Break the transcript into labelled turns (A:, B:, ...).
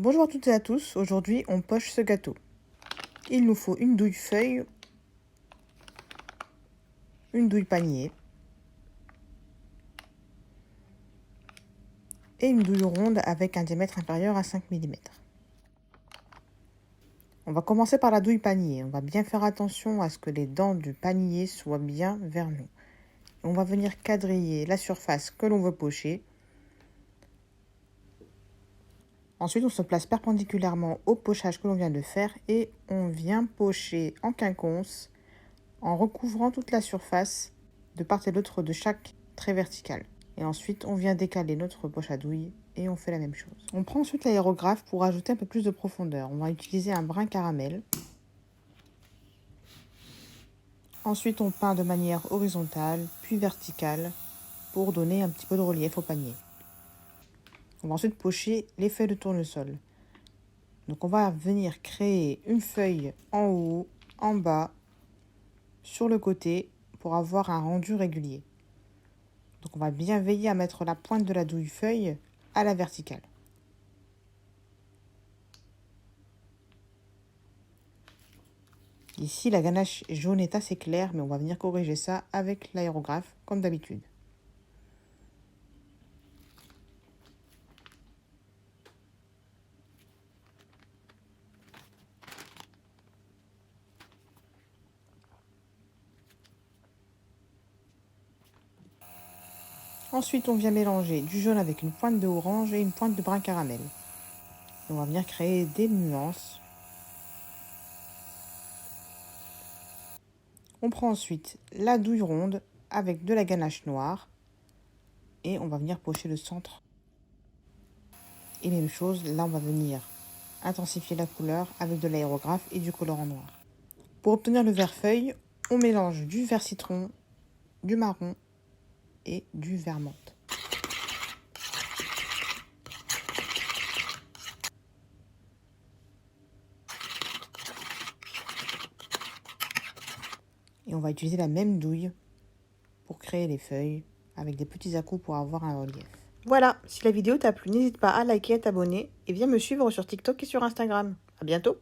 A: Bonjour à toutes et à tous, aujourd'hui on poche ce gâteau. Il nous faut une douille feuille, une douille panier et une douille ronde avec un diamètre inférieur à 5 mm. On va commencer par la douille panier, on va bien faire attention à ce que les dents du panier soient bien vers nous. On va venir quadriller la surface que l'on veut pocher. Ensuite, on se place perpendiculairement au pochage que l'on vient de faire et on vient pocher en quinconce en recouvrant toute la surface de part et d'autre de chaque trait vertical. Et ensuite, on vient décaler notre poche à douille et on fait la même chose. On prend ensuite l'aérographe pour ajouter un peu plus de profondeur. On va utiliser un brin caramel. Ensuite, on peint de manière horizontale puis verticale pour donner un petit peu de relief au panier. On va ensuite pocher les feuilles de tournesol. Donc on va venir créer une feuille en haut, en bas, sur le côté pour avoir un rendu régulier. Donc on va bien veiller à mettre la pointe de la douille feuille à la verticale. Ici la ganache jaune est assez claire, mais on va venir corriger ça avec l'aérographe comme d'habitude. Ensuite, on vient mélanger du jaune avec une pointe de orange et une pointe de brun caramel. Et on va venir créer des nuances. On prend ensuite la douille ronde avec de la ganache noire et on va venir pocher le centre. Et même chose, là on va venir intensifier la couleur avec de l'aérographe et du colorant noir. Pour obtenir le vert feuille, on mélange du vert citron, du marron et du vert menthe. Et on va utiliser la même douille pour créer les feuilles avec des petits à-coups pour avoir un relief. Voilà, si la vidéo t'a plu, n'hésite pas à liker et à t'abonner et viens me suivre sur TikTok et sur Instagram. À bientôt!